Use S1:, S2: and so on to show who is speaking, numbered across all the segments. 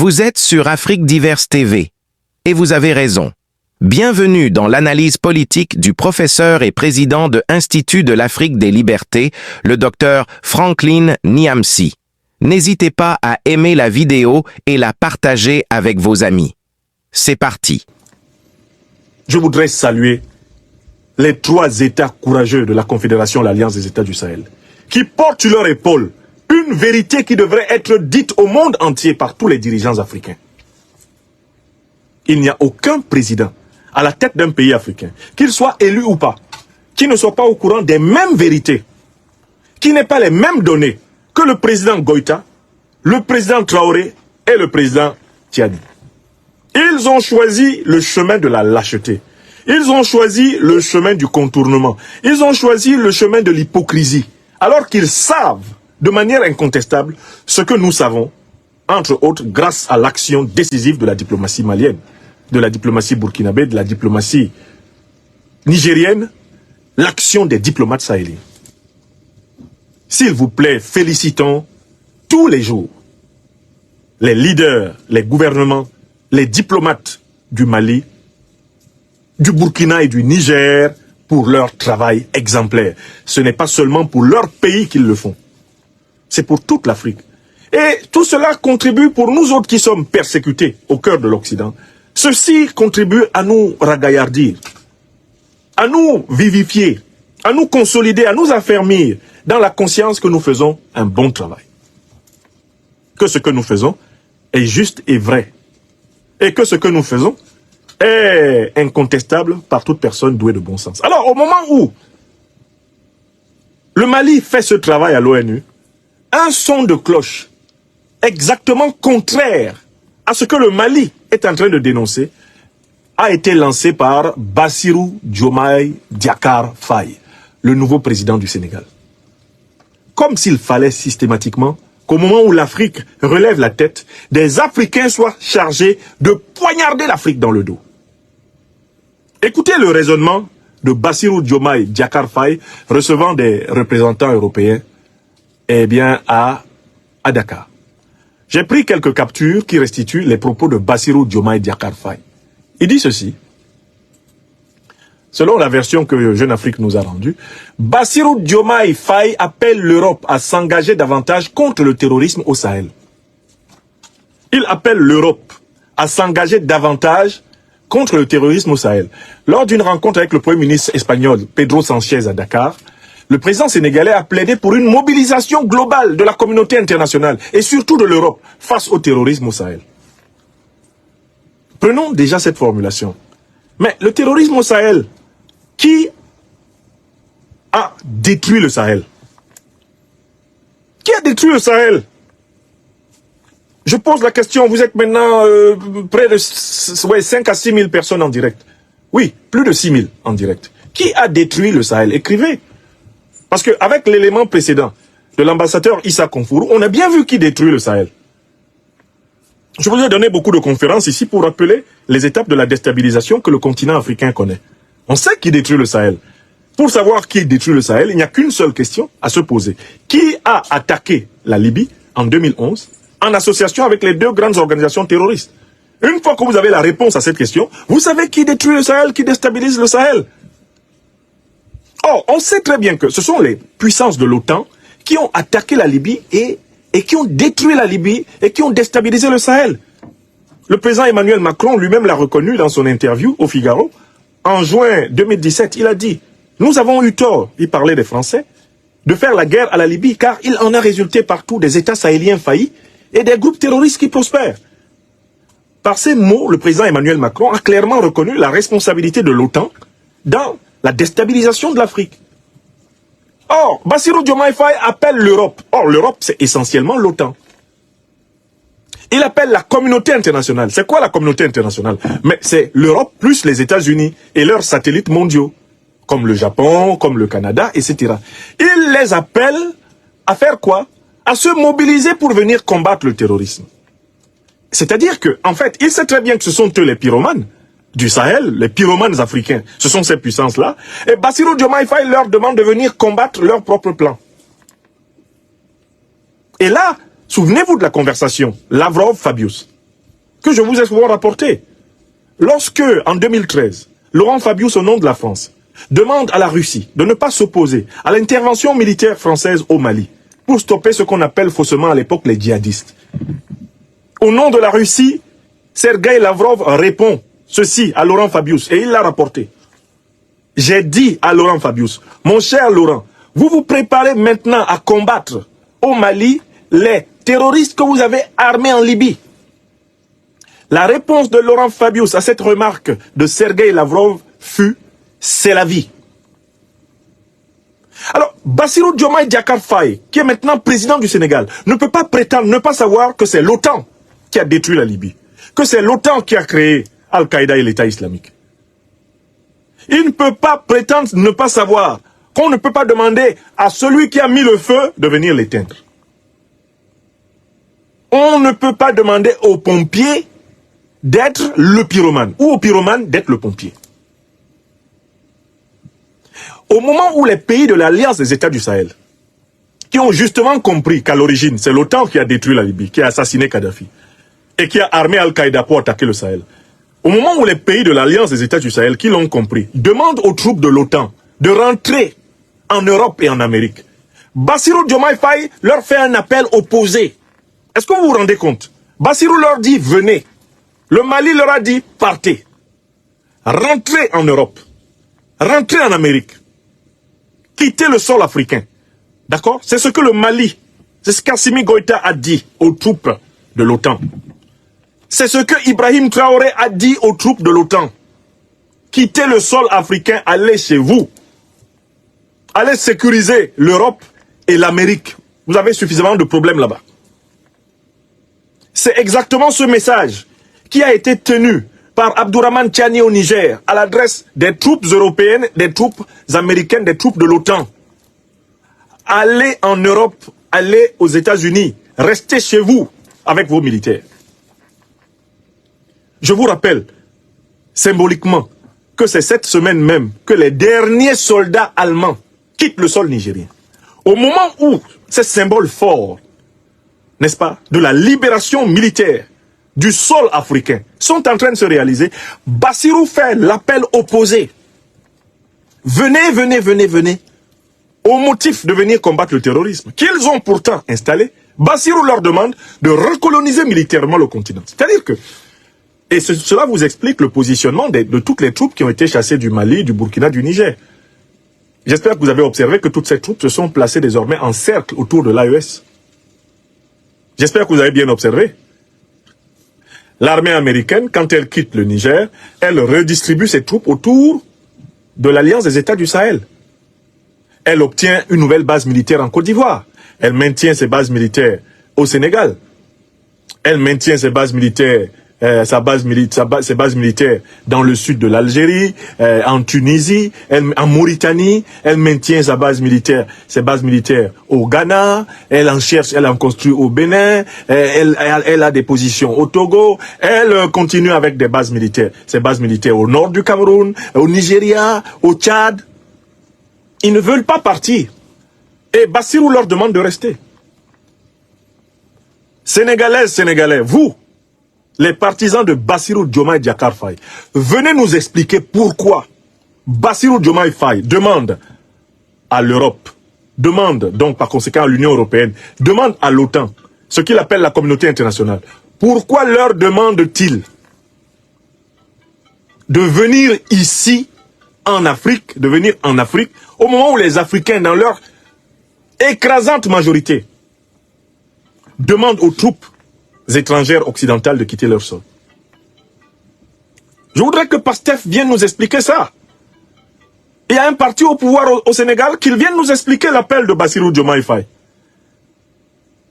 S1: Vous êtes sur Afrique Diverse TV. Et vous avez raison. Bienvenue dans l'analyse politique du professeur et président de Institut de l'Afrique des Libertés, le docteur Franklin Nyamsi. N'hésitez pas à aimer la vidéo et la partager avec vos amis. C'est parti.
S2: Je voudrais saluer les 3 États courageux de la Confédération, l'Alliance des États du Sahel, qui portent sur leur épaule une vérité qui devrait être dite au monde entier par tous les dirigeants africains. Il n'y a aucun président à la tête d'un pays africain, qu'il soit élu ou pas, qui ne soit pas au courant des mêmes vérités, qui n'ait pas les mêmes données que le président Goïta, le président Traoré et le président Tiani. Ils ont choisi le chemin de la lâcheté. Ils ont choisi le chemin du contournement. Ils ont choisi le chemin de l'hypocrisie. Alors qu'ils savent de manière incontestable ce que nous savons, entre autres grâce à l'action décisive de la diplomatie malienne, de la diplomatie burkinabé, de la diplomatie nigérienne, l'action des diplomates sahéliens. S'il vous plaît, félicitons tous les jours les leaders, les gouvernements, les diplomates du Mali, du Burkina et du Niger pour leur travail exemplaire. Ce n'est pas seulement pour leur pays qu'ils le font. C'est pour toute l'Afrique. Et tout cela contribue pour nous autres qui sommes persécutés au cœur de l'Occident. Ceci contribue à nous ragaillardir, à nous vivifier, à nous consolider, à nous affermir dans la conscience que nous faisons un bon travail. Que ce que nous faisons est juste et vrai. Et que ce que nous faisons est incontestable par toute personne douée de bon sens. Alors, au moment où le Mali fait ce travail à l'ONU, un son de cloche exactement contraire à ce que le Mali est en train de dénoncer a été lancé par Bassirou Diomaye Diakhar Faye, le nouveau président du Sénégal. Comme s'il fallait systématiquement qu'au moment où l'Afrique relève la tête, des Africains soient chargés de poignarder l'Afrique dans le dos. Écoutez le raisonnement de Bassirou Diomaye Diakhar Faye recevant des représentants européens à Dakar. J'ai pris quelques captures qui restituent les propos de Bassirou Diomaye Diakhar Faye. Il dit ceci. Selon la version que Jeune Afrique nous a rendue, Bassirou Diomaye Faye appelle l'Europe à s'engager davantage contre le terrorisme au Sahel. Il appelle l'Europe à s'engager davantage contre le terrorisme au Sahel. Lors d'une rencontre avec le Premier ministre espagnol Pedro Sánchez à Dakar, le président sénégalais a plaidé pour une mobilisation globale de la communauté internationale et surtout de l'Europe face au terrorisme au Sahel. Prenons déjà cette formulation. Mais le terrorisme au Sahel, qui a détruit le Sahel? Qui a détruit le Sahel? Je pose la question, vous êtes maintenant près de 5 à 6 000 personnes en direct. Oui, plus de 6 000 en direct. Qui a détruit le Sahel? Écrivez. Parce qu'avec l'élément précédent de l'ambassadeur Issa Konfourou, on a bien vu qui détruit le Sahel. Je vous ai donné beaucoup de conférences ici pour rappeler les étapes de la déstabilisation que le continent africain connaît. On sait qui détruit le Sahel. Pour savoir qui détruit le Sahel, il n'y a qu'une seule question à se poser. Qui a attaqué la Libye en 2011 en association avec les 2 grandes organisations terroristes? Une fois que vous avez la réponse à cette question, vous savez qui détruit le Sahel, qui déstabilise le Sahel. Or, on sait très bien que ce sont les puissances de l'OTAN qui ont attaqué la Libye et qui ont détruit la Libye et qui ont déstabilisé le Sahel. Le président Emmanuel Macron lui-même l'a reconnu dans son interview au Figaro. En juin 2017, il a dit « Nous avons eu tort », il parlait des Français, de faire la guerre à la Libye car il en a résulté partout des États sahéliens faillis et des groupes terroristes qui prospèrent. Par ces mots, le président Emmanuel Macron a clairement reconnu la responsabilité de l'OTAN dans la déstabilisation de l'Afrique. Or, Bassirou Diomaye Faye appelle l'Europe. Or, l'Europe, c'est essentiellement l'OTAN. Il appelle la communauté internationale. C'est quoi la communauté internationale? Mais c'est l'Europe plus les États-Unis et leurs satellites mondiaux, comme le Japon, comme le Canada, etc. Il les appelle à faire quoi? À se mobiliser pour venir combattre le terrorisme. C'est-à-dire que, en fait, il sait très bien que ce sont eux les pyromanes du Sahel, les pyromanes africains, ce sont ces puissances-là. Et Bassirou Diomaye Faye leur demande de venir combattre leur propre plan. Et là, souvenez-vous de la conversation Lavrov-Fabius. que je vous ai souvent rapporté. Lorsque, en 2013, Laurent Fabius, au nom de la France, demande à la Russie de ne pas s'opposer à l'intervention militaire française au Mali pour stopper ce qu'on appelle faussement à l'époque les djihadistes. Au nom de la Russie, Sergueï Lavrov répond ceci à Laurent Fabius et il l'a rapporté. J'ai dit à Laurent Fabius, mon cher Laurent, vous vous préparez maintenant à combattre au Mali les terroristes que vous avez armés en Libye. La réponse de Laurent Fabius à cette remarque de Sergueï Lavrov fut « c'est la vie ». Alors, Bassirou Diomaye Diakhar Faye, qui est maintenant président du Sénégal, ne peut pas prétendre ne pas savoir que c'est l'OTAN qui a détruit la Libye, que c'est l'OTAN qui a créé Al-Qaïda et l'État islamique. Il ne peut pas prétendre ne pas savoir qu'on ne peut pas demander à celui qui a mis le feu de venir l'éteindre. On ne peut pas demander aux pompiers d'être le pyromane, ou au pyromane d'être le pompier. Au moment où les pays de l'Alliance des États du Sahel, qui ont justement compris qu'à l'origine, c'est l'OTAN qui a détruit la Libye, qui a assassiné Kadhafi, et qui a armé Al-Qaïda pour attaquer le Sahel, au moment où les pays de l'Alliance des États du Sahel, qui l'ont compris, demandent aux troupes de l'OTAN de rentrer en Europe et en Amérique, Bassirou Diomaye Faye leur fait un appel opposé. Est-ce que vous vous rendez compte? Bassirou leur dit, venez. Le Mali leur a dit, partez. Rentrez en Europe. Rentrez en Amérique. Quittez le sol africain. D'accord? C'est ce que le Mali, c'est ce qu'Assimi Goïta a dit aux troupes de l'OTAN. C'est ce que Ibrahim Traoré a dit aux troupes de l'OTAN. Quittez le sol africain, allez chez vous. Allez sécuriser l'Europe et l'Amérique. Vous avez suffisamment de problèmes là-bas. C'est exactement ce message qui a été tenu par Abdourahmane Tiani au Niger à l'adresse des troupes européennes, des troupes américaines, des troupes de l'OTAN. Allez en Europe, allez aux États-Unis, restez chez vous avec vos militaires. Je vous rappelle, symboliquement, que c'est cette semaine même que les derniers soldats allemands quittent le sol nigérien. Au moment où ces symboles forts, n'est-ce pas, de la libération militaire du sol africain sont en train de se réaliser, Bassirou fait l'appel opposé. Venez, venez, venez, venez, au motif de venir combattre le terrorisme, qu'ils ont pourtant installé. Bassirou leur demande de recoloniser militairement le continent. C'est-à-dire que, et cela vous explique le positionnement de toutes les troupes qui ont été chassées du Mali, du Burkina, du Niger. J'espère que vous avez observé que toutes ces troupes se sont placées désormais en cercle autour de l'AES. J'espère que vous avez bien observé. L'armée américaine, quand elle quitte le Niger, elle redistribue ses troupes autour de l'Alliance des États du Sahel. Elle obtient une nouvelle base militaire en Côte d'Ivoire. Elle maintient ses bases militaires au Sénégal. Elle maintient ses bases militaires, ses bases militaires dans le sud de l'Algérie, en Tunisie, en Mauritanie. Elle maintient ses bases militaires au Ghana. Elle en construit au Bénin. Elle a des positions au Togo. Elle continue avec des bases militaires. Ses bases militaires au nord du Cameroun, au Nigeria, au Tchad. Ils ne veulent pas partir. Et Bassirou leur demande de rester. Sénégalaises, Sénégalais, vous, les partisans de Bassirou Diomaye Diakhar Faye, venez nous expliquer pourquoi Bassirou Diomaye Faye demande à l'Europe, demande donc par conséquent à l'Union européenne, demande à l'OTAN, ce qu'il appelle la communauté internationale. Pourquoi leur demande-t-il de venir ici, en Afrique, au moment où les Africains, dans leur écrasante majorité, demandent aux troupes étrangères occidentales de quitter leur sol? Je voudrais que Pastef vienne nous expliquer ça. Il y a un parti au pouvoir au Sénégal qui vienne nous expliquer l'appel de Bassirou Diomaye Faye.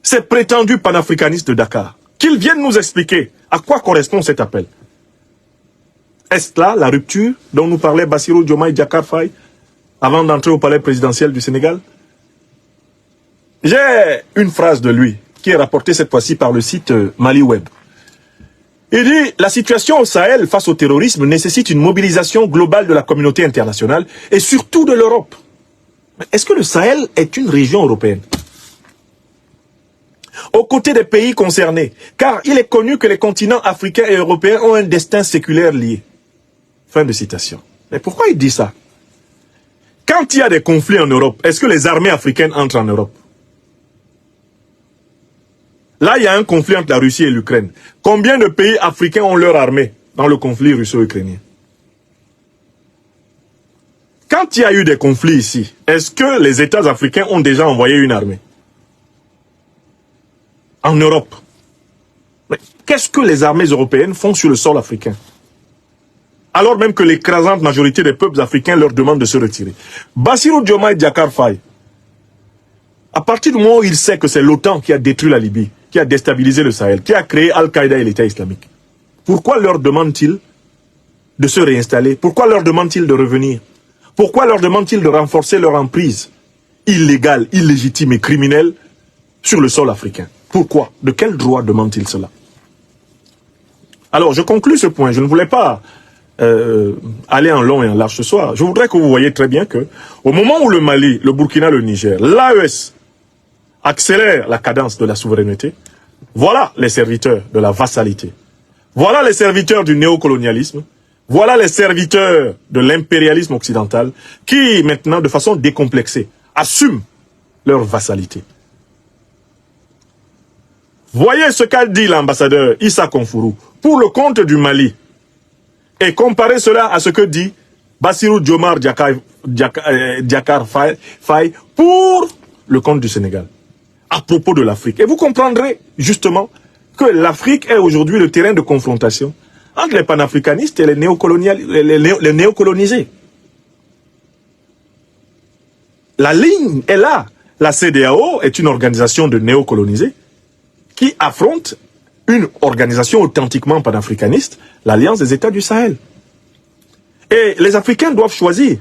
S2: Ces prétendus panafricanistes de Dakar. Qu'ils viennent nous expliquer à quoi correspond cet appel. Est-ce là la rupture dont nous parlait Bassirou Diomaye Diakhar Faye avant d'entrer au palais présidentiel du Sénégal? J'ai une phrase de lui qui est rapportée cette fois-ci par le site MaliWeb. Il dit « La situation au Sahel face au terrorisme nécessite une mobilisation globale de la communauté internationale et surtout de l'Europe. » Est-ce que le Sahel est une région européenne? aux côtés des pays concernés, car il est connu que les continents africains et européens ont un destin séculaire lié. Fin de citation. Mais pourquoi il dit ça? Quand il y a des conflits en Europe, est-ce que les armées africaines entrent en Europe? Là, il y a un conflit entre la Russie et l'Ukraine. Combien de pays africains ont leur armée dans le conflit russo-ukrainien? Quand il y a eu des conflits ici, est-ce que les États africains ont déjà envoyé une armée? En Europe. Mais qu'est-ce que les armées européennes font sur le sol africain? Alors même que l'écrasante majorité des peuples africains leur demande de se retirer. Bassirou Diomaye Diakhar Faye, à partir du moment où il sait que c'est l'OTAN qui a détruit la Libye, qui a déstabilisé le Sahel, qui a créé Al-Qaïda et l'État islamique, pourquoi leur demande-t-il de se réinstaller? Pourquoi leur demande-t-il de revenir? Pourquoi leur demande-t-il de renforcer leur emprise illégale, illégitime et criminelle sur le sol africain? Pourquoi? De quel droit demande-t-il cela? Alors, je conclus ce point. Je ne voulais pas aller en long et en large ce soir. Je voudrais que vous voyez très bien que, au moment où le Mali, le Burkina, le Niger, l'AES accélère la cadence de la souveraineté, voilà les serviteurs de la vassalité. Voilà les serviteurs du néocolonialisme. Voilà les serviteurs de l'impérialisme occidental qui, maintenant, de façon décomplexée, assument leur vassalité. Voyez ce qu'a dit l'ambassadeur Issa Konfourou pour le compte du Mali et comparez cela à ce que dit Bassirou Diomaye Diakhar Faye pour le compte du Sénégal à propos de l'Afrique. Et vous comprendrez justement que l'Afrique est aujourd'hui le terrain de confrontation entre les panafricanistes et les néocolonisés. La ligne est là. La CEDEAO est une organisation de néocolonisés qui affronte une organisation authentiquement panafricaniste, l'Alliance des États du Sahel. Et les Africains doivent choisir.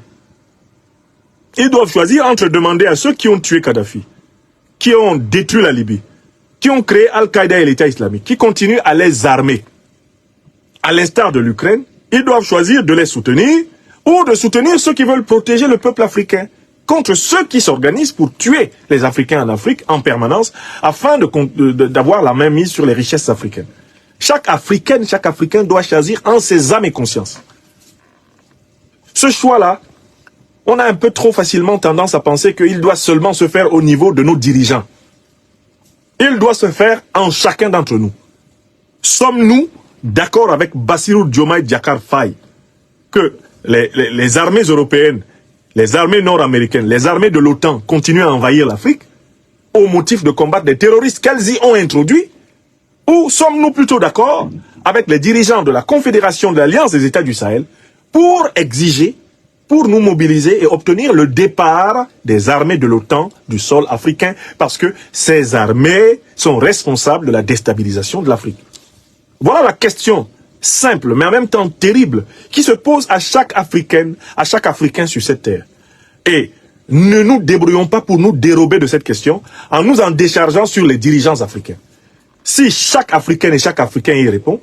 S2: Ils doivent choisir entre demander à ceux qui ont tué Kadhafi, qui ont détruit la Libye, qui ont créé Al-Qaïda et l'État islamique, qui continuent à les armer. À l'instar de l'Ukraine, ils doivent choisir de les soutenir ou de soutenir ceux qui veulent protéger le peuple africain contre ceux qui s'organisent pour tuer les Africains en Afrique en permanence afin d'avoir la main mise sur les richesses africaines. Chaque Africaine, chaque Africain doit choisir en ses âmes et conscience. Ce choix-là, on a un peu trop facilement tendance à penser qu'il doit seulement se faire au niveau de nos dirigeants. Il doit se faire en chacun d'entre nous. Sommes-nous d'accord avec Bassirou Diomaye Diakhar Faye que les armées européennes, les armées nord-américaines, les armées de l'OTAN continuent à envahir l'Afrique au motif de combattre des terroristes qu'elles y ont introduits? Ou sommes-nous plutôt d'accord avec les dirigeants de la Confédération de l'Alliance des États du Sahel pour exiger, pour nous mobiliser et obtenir le départ des armées de l'OTAN du sol africain parce que ces armées sont responsables de la déstabilisation de l'Afrique? Voilà la question simple, mais en même temps terrible, qui se pose à chaque Africaine, à chaque Africain sur cette terre. Et ne nous débrouillons pas pour nous dérober de cette question en nous en déchargeant sur les dirigeants africains. Si chaque Africaine et chaque Africain y répond,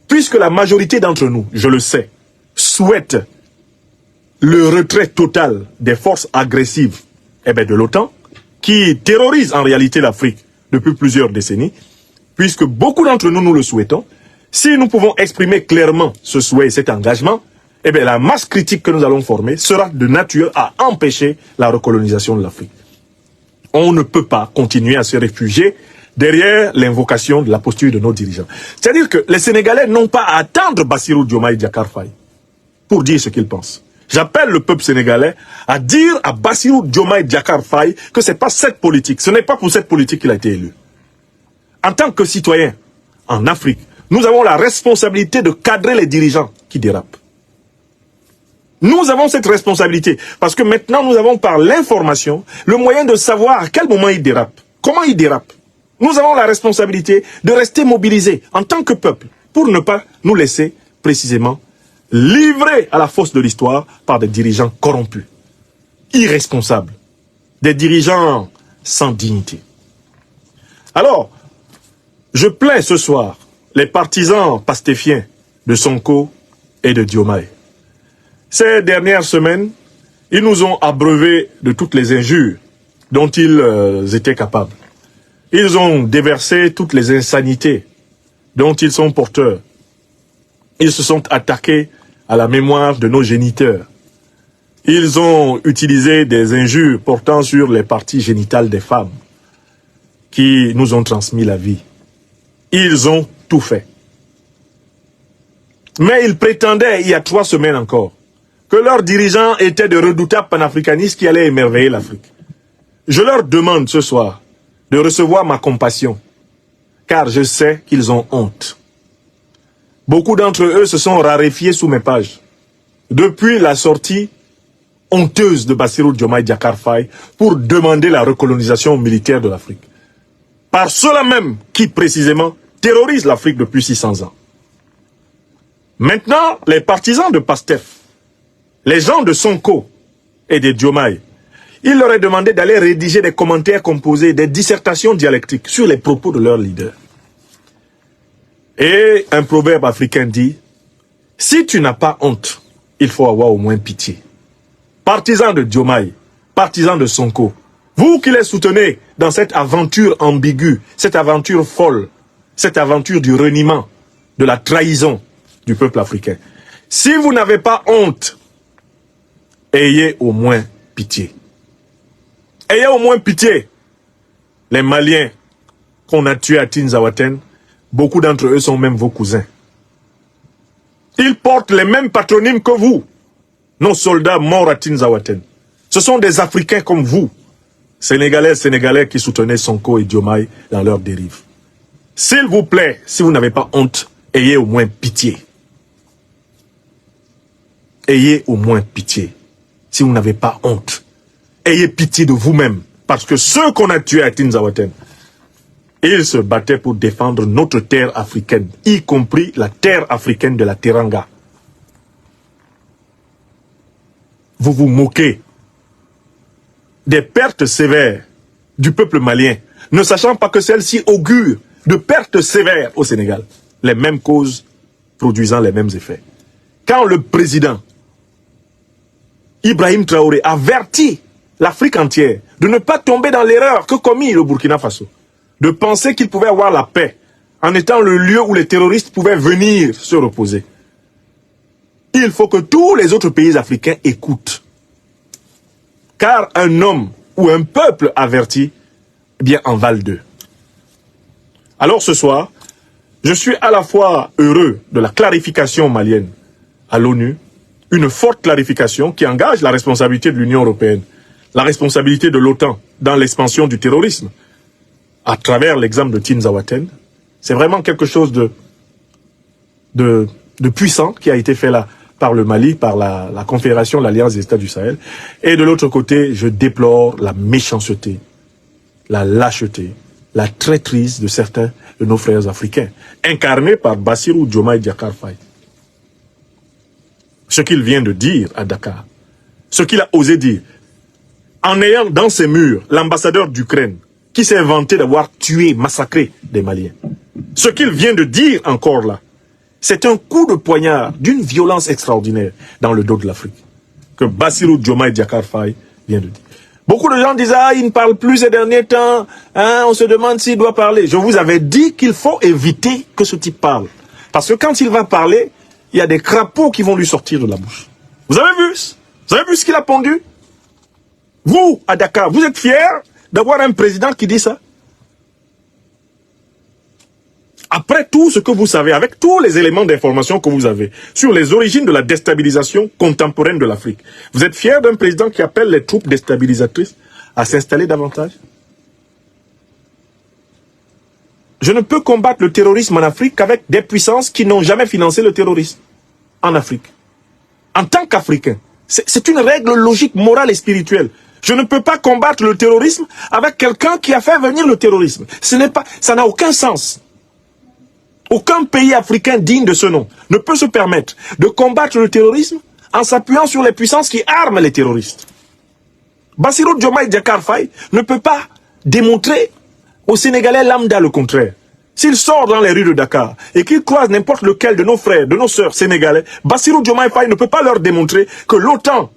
S2: puisque la majorité d'entre nous, je le sais, souhaite le retrait total des forces agressives de l'OTAN, qui terrorisent en réalité l'Afrique depuis plusieurs décennies, puisque beaucoup d'entre nous, nous le souhaitons. Si nous pouvons exprimer clairement ce souhait et cet engagement, la masse critique que nous allons former sera de nature à empêcher la recolonisation de l'Afrique. On ne peut pas continuer à se réfugier derrière l'invocation de la posture de nos dirigeants. C'est-à-dire que les Sénégalais n'ont pas à attendre Bassirou Diomaye Diakhar Faye pour dire ce qu'ils pensent. J'appelle le peuple sénégalais à dire à Bassirou Diomaye Diakhar Faye que ce n'est pas cette politique, ce n'est pas pour cette politique qu'il a été élu. En tant que citoyen en Afrique, nous avons la responsabilité de cadrer les dirigeants qui dérapent. Nous avons cette responsabilité parce que maintenant nous avons par l'information le moyen de savoir à quel moment ils dérapent, comment ils dérapent. Nous avons la responsabilité de rester mobilisés en tant que peuple pour ne pas nous laisser précisément livrer à la fosse de l'histoire par des dirigeants corrompus, irresponsables, des dirigeants sans dignité. Alors, je plains ce soir les partisans pastéfiens de Sonko et de Diomaye. Ces dernières semaines, ils nous ont abreuvés de toutes les injures dont ils étaient capables. Ils ont déversé toutes les insanités dont ils sont porteurs. Ils se sont attaqués à la mémoire de nos géniteurs. Ils ont utilisé des injures portant sur les parties génitales des femmes qui nous ont transmis la vie. Ils ont tout fait. Mais ils prétendaient, il y a 3 semaines encore, que leurs dirigeants étaient de redoutables panafricanistes qui allaient émerveiller l'Afrique. Je leur demande ce soir de recevoir ma compassion, car je sais qu'ils ont honte. Beaucoup d'entre eux se sont raréfiés sous mes pages, depuis la sortie honteuse de Bassirou Diomaye Diakhar Faye pour demander la recolonisation militaire de l'Afrique. Par ceux-là même qui, précisément, terrorisent l'Afrique depuis 600 ans. Maintenant, les partisans de Pastef, les gens de Sonko et de Diomaye, il leur est demandé d'aller rédiger des commentaires composés, des dissertations dialectiques sur les propos de leurs leaders. Et un proverbe africain dit, si tu n'as pas honte, il faut avoir au moins pitié. Partisans de Diomaye, partisans de Sonko, vous qui les soutenez dans cette aventure ambiguë, cette aventure folle, cette aventure du reniement, de la trahison du peuple africain, si vous n'avez pas honte, ayez au moins pitié. Ayez au moins pitié. Les Maliens qu'on a tués à Tinzaouaten, beaucoup d'entre eux sont même vos cousins. Ils portent les mêmes patronymes que vous, nos soldats morts à Tinzaouaten. Ce sont des Africains comme vous, Sénégalais qui soutenaient Sonko et Diomaye dans leur dérive. S'il vous plaît, si vous n'avez pas honte, ayez au moins pitié. Ayez au moins pitié. Si vous n'avez pas honte, ayez pitié de vous-même. Parce que ceux qu'on a tués à Tinzaouaten, ils se battaient pour défendre notre terre africaine, y compris la terre africaine de la Teranga. Vous vous moquez des pertes sévères du peuple malien, ne sachant pas que celles-ci augurent de pertes sévères au Sénégal. Les mêmes causes produisant les mêmes effets. Quand le président Ibrahim Traoré avertit l'Afrique entière de ne pas tomber dans l'erreur que commis le Burkina Faso, de penser qu'il pouvait avoir la paix en étant le lieu où les terroristes pouvaient venir se reposer. Il faut que tous les autres pays africains écoutent. Car un homme ou un peuple averti, eh bien, en valent 2. Alors ce soir, je suis à la fois heureux de la clarification malienne à l'ONU, une forte clarification qui engage la responsabilité de l'Union européenne, la responsabilité de l'OTAN dans l'expansion du terrorisme, à travers l'exemple de Tinzaouaten. C'est vraiment quelque chose de puissant qui a été fait là par le Mali, par la Confédération, l'Alliance des États du Sahel. Et de l'autre côté, je déplore la méchanceté, la lâcheté, la traîtrise de certains de nos frères africains, incarnés par Bassirou Diomaye Diakhar Faye. Ce qu'il vient de dire à Dakar, ce qu'il a osé dire, en ayant dans ses murs l'ambassadeur d'Ukraine, qui s'est vanté d'avoir tué, massacré des Maliens. Ce qu'il vient de dire encore là, c'est un coup de poignard d'une violence extraordinaire dans le dos de l'Afrique, que Bassirou Diomaye Diakhar Faye vient de dire. Beaucoup de gens disent, ah, il ne parle plus ces derniers temps, hein, on se demande s'il doit parler. Je vous avais dit qu'il faut éviter que ce type parle. Parce que quand il va parler, il y a des crapauds qui vont lui sortir de la bouche. Vous avez vu ce qu'il a pondu? Vous, à Dakar, vous êtes fiers d'avoir un président qui dit ça? Après tout ce que vous savez, avec tous les éléments d'information que vous avez sur les origines de la déstabilisation contemporaine de l'Afrique, vous êtes fiers d'un président qui appelle les troupes déstabilisatrices à s'installer davantage? Je ne peux combattre le terrorisme en Afrique qu'avec des puissances qui n'ont jamais financé le terrorisme en Afrique. En tant qu'Africain, c'est une règle logique, morale et spirituelle. Je ne peux pas combattre le terrorisme avec quelqu'un qui a fait venir le terrorisme. Ça n'a aucun sens. Aucun pays africain digne de ce nom ne peut se permettre de combattre le terrorisme en s'appuyant sur les puissances qui arment les terroristes. Bassirou Diomaye Diakhar Faye ne peut pas démontrer aux Sénégalais lambda le contraire. S'il sort dans les rues de Dakar et qu'il croise n'importe lequel de nos frères, de nos sœurs sénégalais, Bassirou Diomaye Faye ne peut pas leur démontrer que l'OTAN,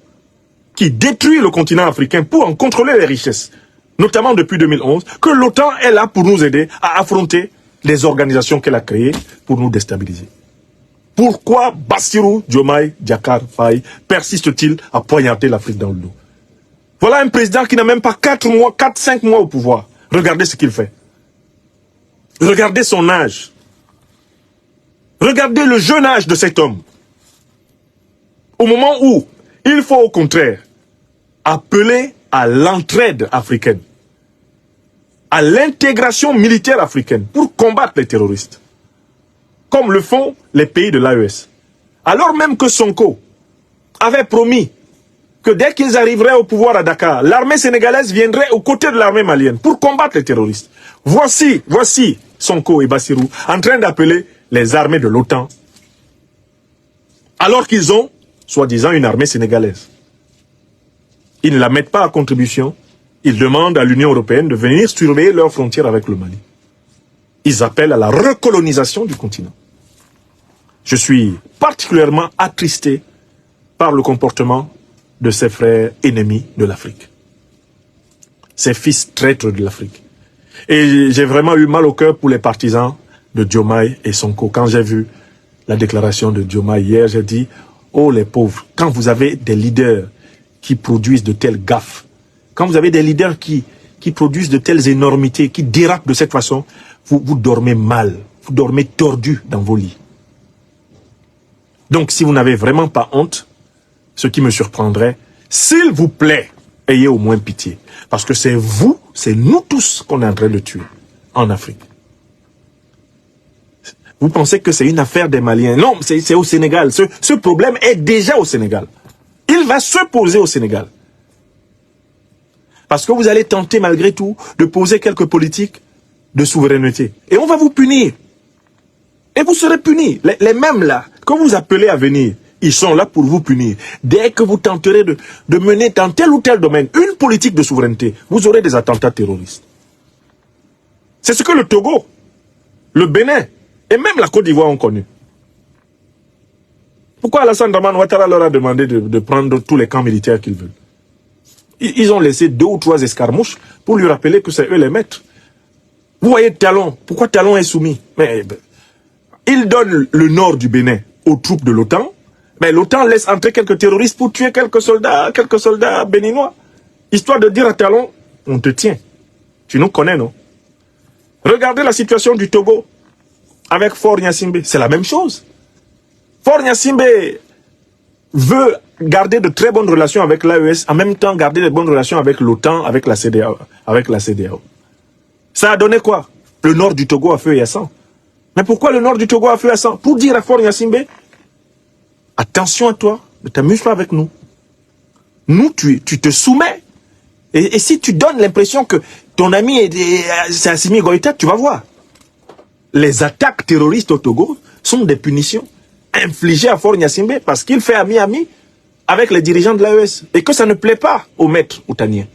S2: qui détruit le continent africain pour en contrôler les richesses, notamment depuis 2011, que l'OTAN est là pour nous aider à affronter les organisations qu'elle a créées pour nous déstabiliser. Pourquoi Bassirou Diomaye Diakhar Faye persiste-t-il à poignarder l'Afrique dans le dos? Voilà un président qui n'a même pas 4-5 mois au pouvoir. Regardez ce qu'il fait. Regardez son âge. Regardez le jeune âge de cet homme. Au moment où il faut au contraire appeler à l'entraide africaine, à l'intégration militaire africaine pour combattre les terroristes, comme le font les pays de l'AES. Alors même que Sonko avait promis que dès qu'ils arriveraient au pouvoir à Dakar, l'armée sénégalaise viendrait aux côtés de l'armée malienne pour combattre les terroristes. Voici Sonko et Bassirou en train d'appeler les armées de l'OTAN, alors qu'ils ont, soi-disant, une armée sénégalaise. Ils ne la mettent pas à contribution. Ils demandent à l'Union européenne de venir surveiller leurs frontières avec le Mali. Ils appellent à la recolonisation du continent. Je suis particulièrement attristé par le comportement de ces frères ennemis de l'Afrique. Ces fils traîtres de l'Afrique. Et j'ai vraiment eu mal au cœur pour les partisans de Diomaye et Sonko. Quand j'ai vu la déclaration de Diomaye hier, j'ai dit, oh les pauvres, quand vous avez des leaders qui produisent de telles gaffes, quand vous avez des leaders qui produisent de telles énormités, qui dérapent de cette façon, vous dormez mal, vous dormez tordu dans vos lits. Donc si vous n'avez vraiment pas honte, ce qui me surprendrait, s'il vous plaît, ayez au moins pitié. Parce que c'est vous, c'est nous tous qu'on est en train de tuer en Afrique. Vous pensez que c'est une affaire des Maliens? Non, c'est au Sénégal. Ce problème est déjà au Sénégal. Il va se poser au Sénégal. Parce que vous allez tenter malgré tout de poser quelques politiques de souveraineté. Et on va vous punir. Et vous serez punis. Les mêmes là, que vous appelez à venir, ils sont là pour vous punir. Dès que vous tenterez de mener dans tel ou tel domaine une politique de souveraineté, vous aurez des attentats terroristes. C'est ce que le Togo, le Bénin et même la Côte d'Ivoire ont connu. Pourquoi Alassane Dramane Ouattara leur a demandé de prendre tous les camps militaires qu'ils veulent? Ils ont laissé 2 ou 3 escarmouches pour lui rappeler que c'est eux les maîtres. Vous voyez Talon, pourquoi Talon est soumis? Mais il donne le nord du Bénin aux troupes de l'OTAN, mais l'OTAN laisse entrer quelques terroristes pour tuer quelques soldats béninois. Histoire de dire à Talon, on te tient. Tu nous connais, non? Regardez la situation du Togo avec Faure Gnassingbé. C'est la même chose. Faure Gnassingbé veut garder de très bonnes relations avec l'AES, en même temps garder de bonnes relations avec l'OTAN, avec la CEDEAO. Ça a donné quoi? Le nord du Togo a feu et à sang. Mais pourquoi le nord du Togo a feu et à sang? Pour dire à Faure Gnassingbé, attention à toi, ne t'amuse pas avec nous. Nous, tu te soumets. Et si tu donnes l'impression que ton ami c'est Assimi Goïta, tu vas voir. Les attaques terroristes au Togo sont des punitions infligées à Faure Gnassingbé parce qu'il fait ami-ami avec les dirigeants de l'AES et que ça ne plaît pas aux maîtres outaniens.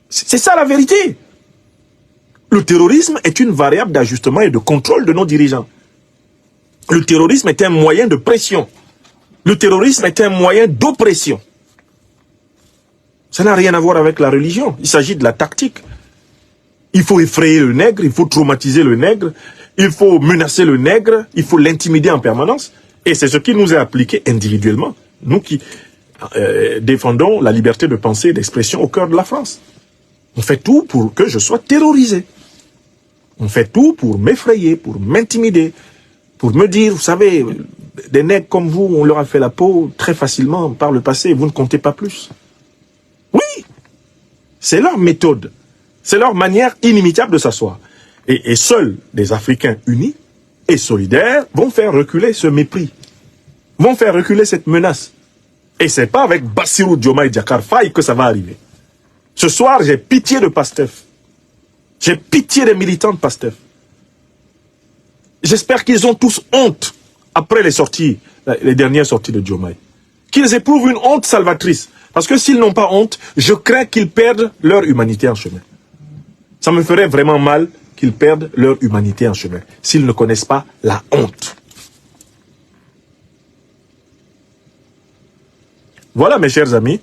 S2: C'est ça la vérité. Le terrorisme est une variable d'ajustement et de contrôle de nos dirigeants. Le terrorisme est un moyen de pression. Le terrorisme est un moyen d'oppression. Ça n'a rien à voir avec la religion. Il s'agit de la tactique. Il faut effrayer le nègre, il faut traumatiser le nègre, il faut menacer le nègre, il faut l'intimider en permanence. Et c'est ce qui nous est appliqué individuellement. Nous qui défendons la liberté de pensée et d'expression au cœur de la France. On fait tout pour que je sois terrorisé. On fait tout pour m'effrayer, pour m'intimider, pour me dire, vous savez, des nègres comme vous, on leur a fait la peau très facilement par le passé, vous ne comptez pas plus. Oui, c'est leur méthode, c'est leur manière inimitable de s'asseoir. Et seuls des Africains unis et solidaires vont faire reculer ce mépris, vont faire reculer cette menace. Et c'est pas avec Bassirou Diomaye Diakhar Faye que ça va arriver. Ce soir, j'ai pitié de Pastef. J'ai pitié des militants de Pastef. J'espère qu'ils ont tous honte après les dernières sorties de Diomaye. Qu'ils éprouvent une honte salvatrice. Parce que s'ils n'ont pas honte, je crains qu'ils perdent leur humanité en chemin. Ça me ferait vraiment mal qu'ils perdent leur humanité en chemin, s'ils ne connaissent pas la honte. Voilà, mes chers amis,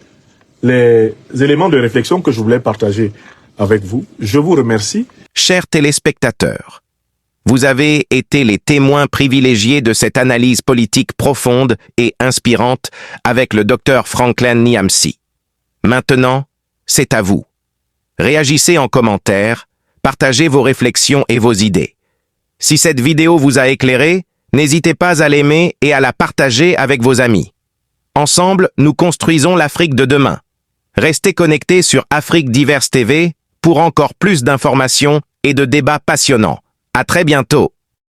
S2: les éléments de réflexion que je voulais partager avec vous. Je vous remercie.
S1: Chers téléspectateurs, vous avez été les témoins privilégiés de cette analyse politique profonde et inspirante avec le docteur Franklin Nyamsi. Maintenant, c'est à vous. Réagissez en commentaire, partagez vos réflexions et vos idées. Si cette vidéo vous a éclairé, n'hésitez pas à l'aimer et à la partager avec vos amis. Ensemble, nous construisons l'Afrique de demain. Restez connectés sur Afrique Diverse TV pour encore plus d'informations et de débats passionnants. À très bientôt.